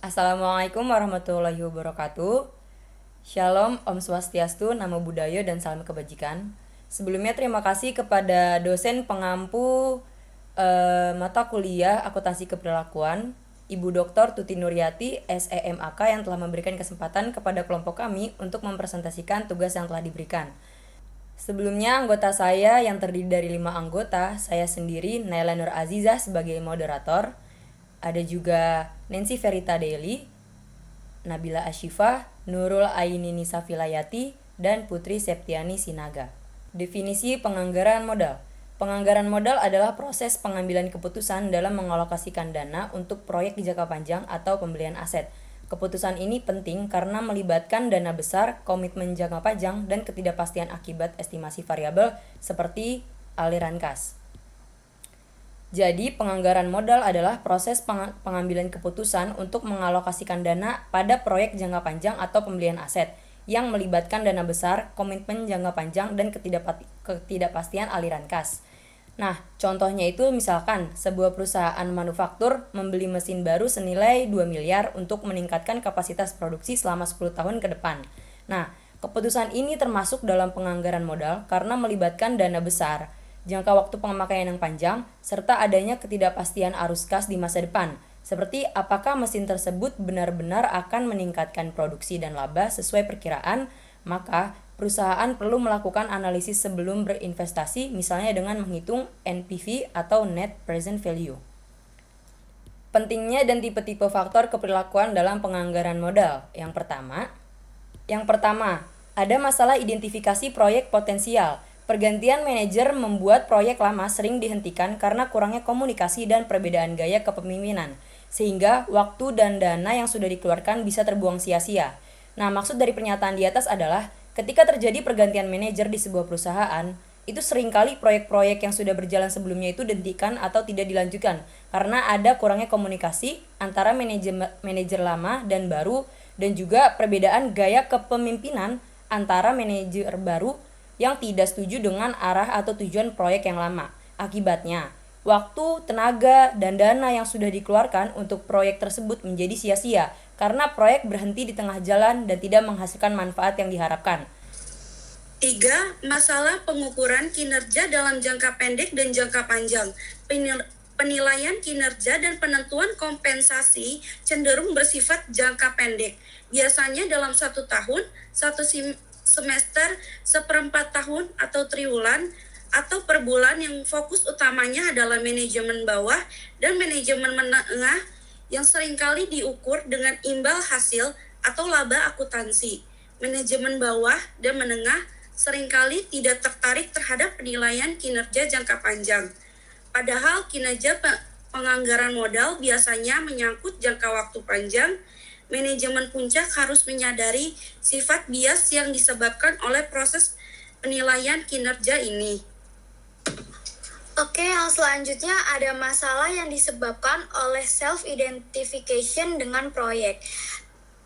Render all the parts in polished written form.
Assalamualaikum warahmatullahi wabarakatuh. Shalom, Om Swastiastu, Namo Buddhaya, dan salam kebajikan. Sebelumnya terima kasih kepada dosen pengampu mata kuliah Akuntansi Keperlakuan, Ibu Dr. Tuti Nuryati, SEMAK, yang telah memberikan kesempatan kepada kelompok kami untuk mempresentasikan tugas yang telah diberikan. Sebelumnya, anggota saya yang terdiri dari 5 anggota, saya sendiri, Naila Nur Azizah, sebagai moderator. Ada juga Nancy Verita Daily, Nabila Ashifah, Nurul Aini Nisa Filayati, dan Putri Septiani Sinaga. Definisi penganggaran modal. Penganggaran modal adalah proses pengambilan keputusan dalam mengalokasikan dana untuk proyek jangka panjang atau pembelian aset. Keputusan ini penting karena melibatkan dana besar, komitmen jangka panjang, dan ketidakpastian akibat estimasi variabel seperti aliran kas. Jadi, penganggaran modal adalah proses pengambilan keputusan untuk mengalokasikan dana pada proyek jangka panjang atau pembelian aset yang melibatkan dana besar, komitmen jangka panjang, dan ketidakpastian aliran kas. Nah, contohnya itu misalkan sebuah perusahaan manufaktur membeli mesin baru senilai 2 miliar untuk meningkatkan kapasitas produksi selama 10 tahun ke depan. Nah, keputusan ini termasuk dalam penganggaran modal karena melibatkan dana besar, jangka waktu pemakaian yang panjang, serta adanya ketidakpastian arus kas di masa depan, seperti apakah mesin tersebut benar-benar akan meningkatkan produksi dan laba sesuai perkiraan. Maka perusahaan perlu melakukan analisis sebelum berinvestasi, misalnya dengan menghitung NPV atau Net Present Value. Pentingnya dan tipe-tipe faktor keperlakuan dalam penganggaran modal. Yang pertama, ada masalah identifikasi proyek potensial. Pergantian manajer membuat proyek lama sering dihentikan karena kurangnya komunikasi dan perbedaan gaya kepemimpinan, sehingga waktu dan dana yang sudah dikeluarkan bisa terbuang sia-sia. Nah, maksud dari pernyataan di atas adalah ketika terjadi pergantian manajer di sebuah perusahaan, itu seringkali proyek-proyek yang sudah berjalan sebelumnya itu dihentikan atau tidak dilanjutkan karena ada kurangnya komunikasi antara manajer lama dan baru, dan juga perbedaan gaya kepemimpinan antara manajer baru yang tidak setuju dengan arah atau tujuan proyek yang lama. Akibatnya, waktu, tenaga, dan dana yang sudah dikeluarkan untuk proyek tersebut menjadi sia-sia karena proyek berhenti di tengah jalan dan tidak menghasilkan manfaat yang diharapkan. 3. Masalah pengukuran kinerja dalam jangka pendek dan jangka panjang. Penilaian kinerja dan penentuan kompensasi cenderung bersifat jangka pendek. Biasanya dalam 1 tahun, 1 semester, seperempat tahun, atau triwulan, atau per bulan, yang fokus utamanya adalah manajemen bawah dan manajemen menengah yang seringkali diukur dengan imbal hasil atau laba akuntansi. Manajemen bawah dan menengah seringkali tidak tertarik terhadap penilaian kinerja jangka panjang. Padahal kinerja penganggaran modal biasanya menyangkut jangka waktu panjang. Manajemen puncak harus menyadari sifat bias yang disebabkan oleh proses penilaian kinerja ini. Oke, yang selanjutnya ada masalah yang disebabkan oleh self-identification dengan proyek.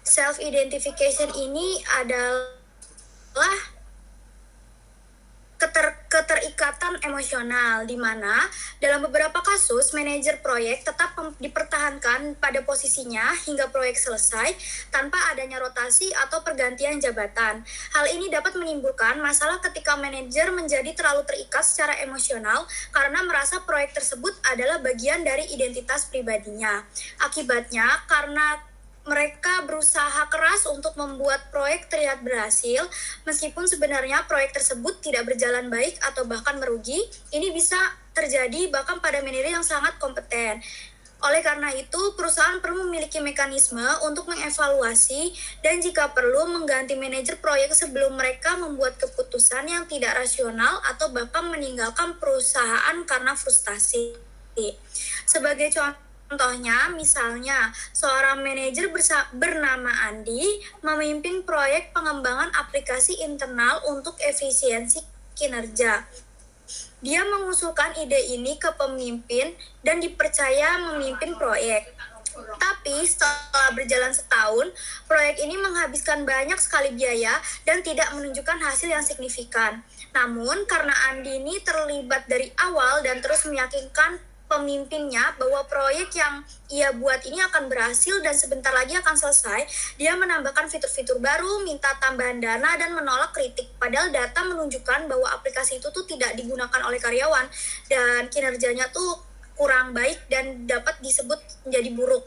Self-identification ini adalah keterikatan emosional, di mana dalam beberapa kasus manajer proyek tetap dipertahankan pada posisinya hingga proyek selesai tanpa adanya rotasi atau pergantian jabatan. Hal ini dapat menimbulkan masalah ketika manajer menjadi terlalu terikat secara emosional karena merasa proyek tersebut adalah bagian dari identitas pribadinya. Akibatnya, karena mereka berusaha keras untuk membuat proyek terlihat berhasil, meskipun sebenarnya proyek tersebut tidak berjalan baik atau bahkan merugi. Ini bisa terjadi bahkan pada manajer yang sangat kompeten. Oleh karena itu, perusahaan perlu memiliki mekanisme untuk mengevaluasi dan jika perlu mengganti manajer proyek sebelum mereka membuat keputusan yang tidak rasional atau bahkan meninggalkan perusahaan karena frustasi. Sebagai contohnya, misalnya, seorang manajer bernama Andi memimpin proyek pengembangan aplikasi internal untuk efisiensi kinerja. Dia mengusulkan ide ini ke pemimpin dan dipercaya memimpin proyek. Tapi setelah berjalan setahun, proyek ini menghabiskan banyak sekali biaya dan tidak menunjukkan hasil yang signifikan. Namun, karena Andi ini terlibat dari awal dan terus meyakinkan pemimpinnya bahwa proyek yang ia buat ini akan berhasil dan sebentar lagi akan selesai, dia menambahkan fitur-fitur baru, minta tambahan dana, dan menolak kritik. Padahal data menunjukkan bahwa aplikasi itu tuh tidak digunakan oleh karyawan dan kinerjanya tuh kurang baik dan dapat disebut menjadi buruk.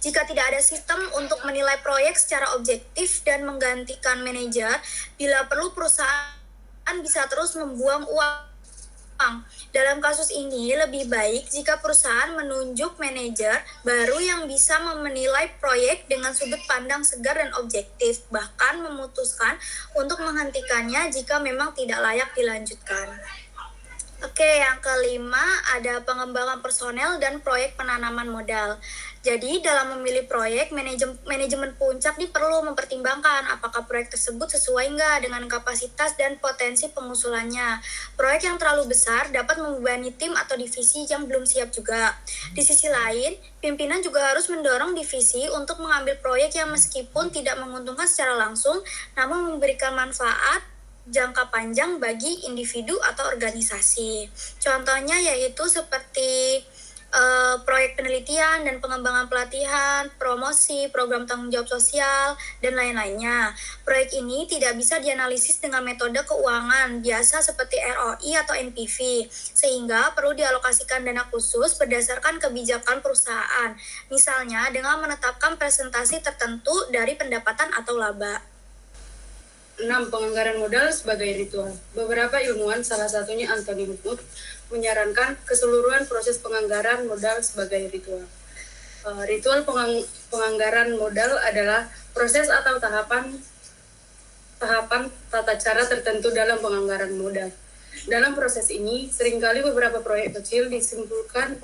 Jika tidak ada sistem untuk menilai proyek secara objektif dan menggantikan manajer, bila perlu perusahaan bisa terus membuang uang. Dalam kasus ini, lebih baik jika perusahaan menunjuk manajer baru yang bisa menilai proyek dengan sudut pandang segar dan objektif, bahkan memutuskan untuk menghentikannya jika memang tidak layak dilanjutkan. Oke, yang kelima ada pengembangan personel dan proyek penanaman modal. Jadi dalam memilih proyek, manajemen puncak ini perlu mempertimbangkan apakah proyek tersebut sesuai nggak dengan kapasitas dan potensi pengusulannya. Proyek yang terlalu besar dapat membebani tim atau divisi yang belum siap juga. Di sisi lain, pimpinan juga harus mendorong divisi untuk mengambil proyek yang meskipun tidak menguntungkan secara langsung, namun memberikan manfaat jangka panjang bagi individu atau organisasi. Contohnya yaitu seperti proyek penelitian dan pengembangan pelatihan, promosi, program tanggung jawab sosial, dan lain-lainnya. Proyek ini tidak bisa dianalisis dengan metode keuangan biasa seperti ROI atau NPV, sehingga perlu dialokasikan dana khusus berdasarkan kebijakan perusahaan, misalnya dengan menetapkan presentasi tertentu dari pendapatan atau laba. 6. Penganggaran modal sebagai ritual. Beberapa ilmuwan, salah satunya Anthony Wood, menyarankan keseluruhan proses penganggaran modal sebagai ritual. Ritual penganggaran modal adalah proses atau tahapan tata cara tertentu dalam penganggaran modal. Dalam proses ini, seringkali beberapa proyek kecil disimpulkan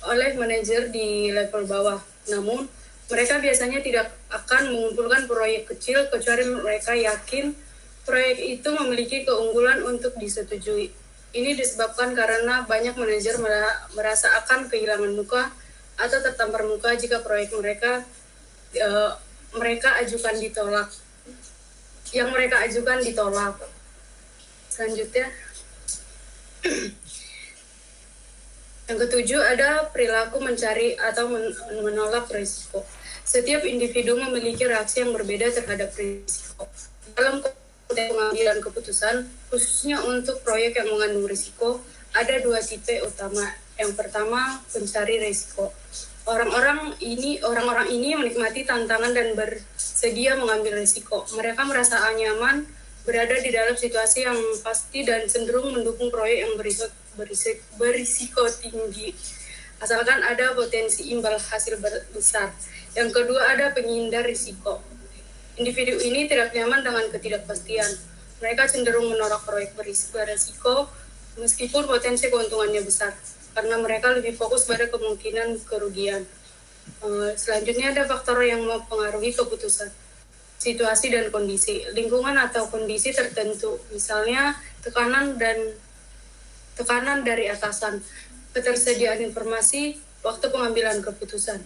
oleh manajer di level bawah. Namun, mereka biasanya tidak akan mengumpulkan proyek kecil kecuali mereka yakin proyek itu memiliki keunggulan untuk disetujui. Ini disebabkan karena banyak manajer merasa akan kehilangan muka atau tertampar muka jika proyek mereka ajukan ditolak. Yang mereka ajukan ditolak. Selanjutnya, yang ketujuh ada perilaku mencari atau menolak risiko. Setiap individu memiliki reaksi yang berbeda terhadap risiko. Dalam konteks pengambilan keputusan, khususnya untuk proyek yang mengandung risiko, ada dua tipe utama. Yang pertama, pencari risiko. Orang-orang ini menikmati tantangan dan bersedia mengambil risiko. Mereka merasa nyaman berada di dalam situasi yang pasti dan cenderung mendukung proyek yang berisiko tinggi, asalkan ada potensi imbal hasil besar. Yang kedua ada penghindar risiko. Individu ini tidak nyaman dengan ketidakpastian. Mereka cenderung menolak proyek berisiko meskipun potensi keuntungannya besar, karena mereka lebih fokus pada kemungkinan kerugian. Selanjutnya ada faktor yang mempengaruhi keputusan. Situasi dan kondisi, lingkungan atau kondisi tertentu, misalnya tekanan dari atasan, ketersediaan informasi, waktu pengambilan keputusan,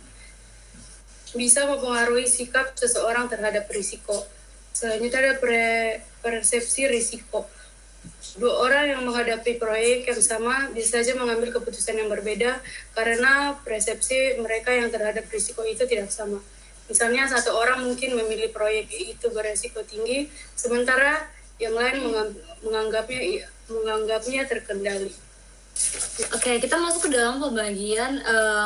bisa mempengaruhi sikap seseorang terhadap risiko. Selanjutnya ada persepsi risiko. Dua orang yang menghadapi proyek yang sama bisa saja mengambil keputusan yang berbeda karena persepsi mereka yang terhadap risiko itu tidak sama. Misalnya satu orang mungkin memilih proyek itu berisiko tinggi, sementara yang lain menganggapnya terkendali. Oke, kita masuk ke dalam pembagian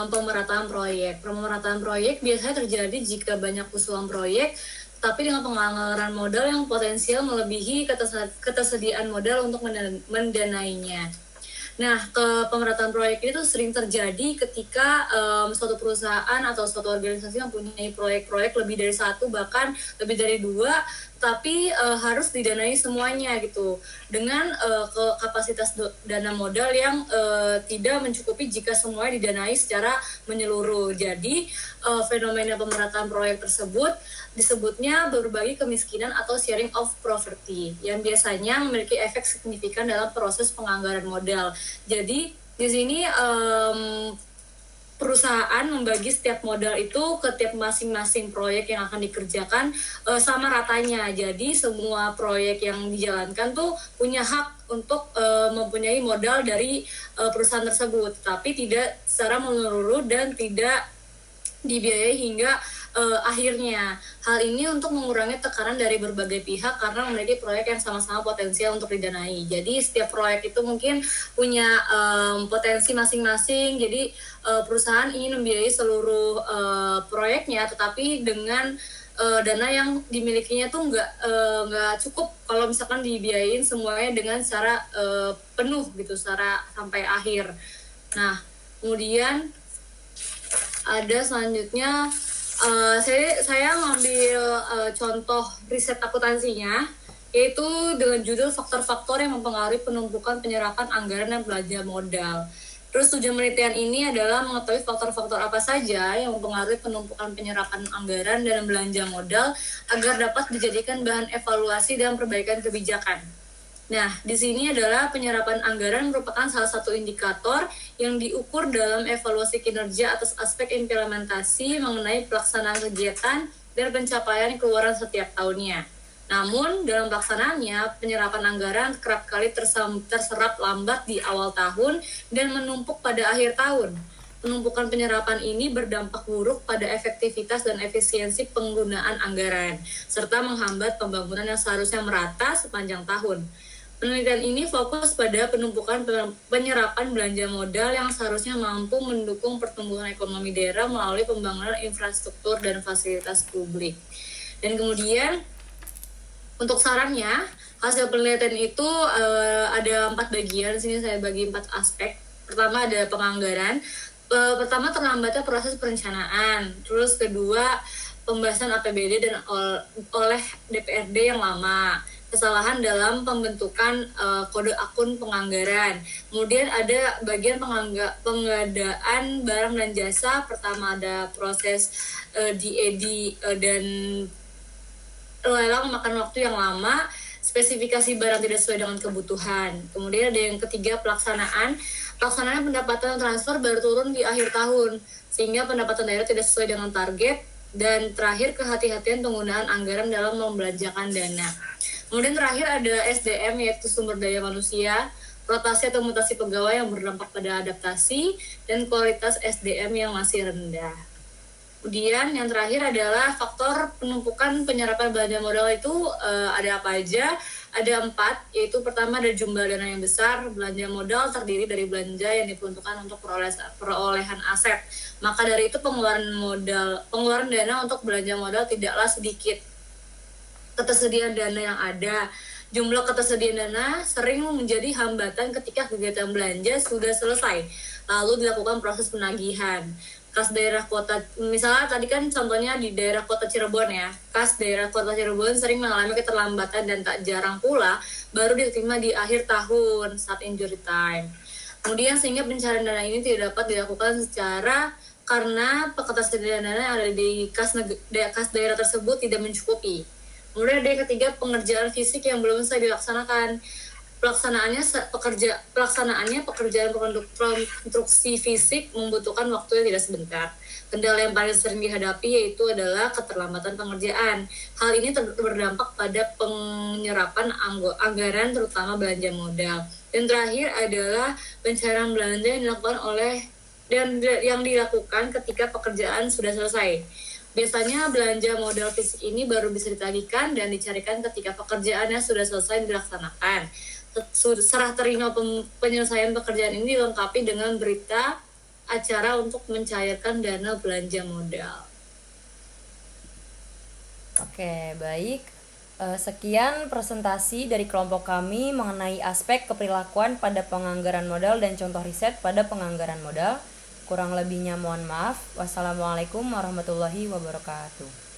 pemerataan proyek. Pemerataan proyek biasanya terjadi jika banyak usulan proyek, tapi dengan penganggaran modal yang potensial melebihi ketersediaan modal untuk mendanainya. Nah, pemerataan proyek ini tuh sering terjadi ketika suatu perusahaan atau suatu organisasi mempunyai proyek-proyek lebih dari satu, bahkan lebih dari dua, tapi harus didanai semuanya gitu dengan kapasitas dana modal yang tidak mencukupi jika semuanya didanai secara menyeluruh. Jadi fenomena pemerataan proyek tersebut disebutnya berbagi kemiskinan atau sharing of poverty yang biasanya memiliki efek signifikan dalam proses penganggaran modal. Jadi di sini perusahaan membagi setiap modal itu ke tiap masing-masing proyek yang akan dikerjakan sama ratanya. Jadi semua proyek yang dijalankan tuh punya hak untuk mempunyai modal dari perusahaan tersebut, tapi tidak secara menyeluruh dan tidak dibiayai hingga akhirnya. Hal ini untuk mengurangi tekanan dari berbagai pihak karena memiliki proyek yang sama-sama potensial untuk didanai. Jadi setiap proyek itu mungkin punya potensi masing-masing. Jadi perusahaan ingin membiayai seluruh proyeknya, tetapi dengan dana yang dimilikinya tuh nggak cukup kalau misalkan dibiayain semuanya dengan secara penuh gitu, secara sampai akhir. Nah, kemudian ada selanjutnya saya ngambil contoh riset akuntansinya, yaitu dengan judul faktor-faktor yang mempengaruhi penumpukan penyerapan anggaran dan belanja modal. Terus tujuan penelitian ini adalah mengetahui faktor-faktor apa saja yang mempengaruhi penumpukan penyerapan anggaran dan belanja modal agar dapat dijadikan bahan evaluasi dan perbaikan kebijakan. Nah, di sini adalah penyerapan anggaran merupakan salah satu indikator yang diukur dalam evaluasi kinerja atas aspek implementasi mengenai pelaksanaan kegiatan dan pencapaian keluaran setiap tahunnya. Namun, dalam pelaksanaannya, penyerapan anggaran kerap kali terserap lambat di awal tahun dan menumpuk pada akhir tahun. Penumpukan penyerapan ini berdampak buruk pada efektivitas dan efisiensi penggunaan anggaran, serta menghambat pembangunan yang seharusnya merata sepanjang tahun. Penelitian ini fokus pada penumpukan penyerapan belanja modal yang seharusnya mampu mendukung pertumbuhan ekonomi daerah melalui pembangunan infrastruktur dan fasilitas publik. Dan kemudian untuk sarannya, hasil penelitian itu ada 4 bagian. Di sini saya bagi 4 aspek. Pertama ada penganggaran. Pertama, terlambatnya proses perencanaan. Terus kedua, pembahasan APBD dan oleh DPRD yang lama. Kesalahan dalam pembentukan kode akun penganggaran. Kemudian ada bagian pengadaan barang dan jasa. Pertama ada proses DED dan lelang makan waktu yang lama, spesifikasi barang tidak sesuai dengan kebutuhan. Kemudian ada yang ketiga, pelaksanaan pendapatan transfer baru turun di akhir tahun, sehingga pendapatan daerah tidak sesuai dengan target. Dan terakhir, kehati-hatian penggunaan anggaran dalam membelanjakan dana. Kemudian terakhir ada SDM, yaitu sumber daya manusia, rotasi atau mutasi pegawai yang berdampak pada adaptasi, dan kualitas SDM yang masih rendah. Kemudian yang terakhir adalah faktor penumpukan penyerapan belanja modal itu ada apa aja? Ada 4, yaitu pertama ada jumlah dana yang besar. Belanja modal terdiri dari belanja yang diperuntukkan untuk perolehan aset. Maka dari itu pengeluaran dana untuk belanja modal tidaklah sedikit. Ketersediaan dana yang ada, jumlah ketersediaan dana sering menjadi hambatan ketika kegiatan belanja sudah selesai, lalu dilakukan proses penagihan. Kas daerah kota, misalnya tadi kan contohnya di daerah kota Cirebon ya, kas daerah kota Cirebon sering mengalami keterlambatan dan tak jarang pula baru diterima di akhir tahun saat injury time. Kemudian sehingga pencarian dana ini tidak dapat dilakukan secara karena ketersediaan dana yang ada di kas daerah tersebut tidak mencukupi. Kemudian ada yang ketiga, pengerjaan fisik yang belum selesai dilaksanakan. Pelaksanaan pekerjaan konstruksi fisik membutuhkan waktu yang tidak sebentar. Kendala yang paling sering dihadapi yaitu adalah keterlambatan pengerjaan. Hal ini berdampak pada penyerapan anggaran terutama belanja modal. Dan terakhir adalah pencairan belanja yang dilakukan ketika pekerjaan sudah selesai. Biasanya belanja modal fisik ini baru bisa ditagihkan dan dicarikan ketika pekerjaannya sudah selesai dilaksanakan. Serah terima penyelesaian pekerjaan ini dilengkapi dengan berita acara untuk mencairkan dana belanja modal. Oke, baik. Sekian presentasi dari kelompok kami mengenai aspek keperilakuan pada penganggaran modal dan contoh riset pada penganggaran modal. Kurang lebihnya mohon maaf. Wassalamualaikum warahmatullahi wabarakatuh.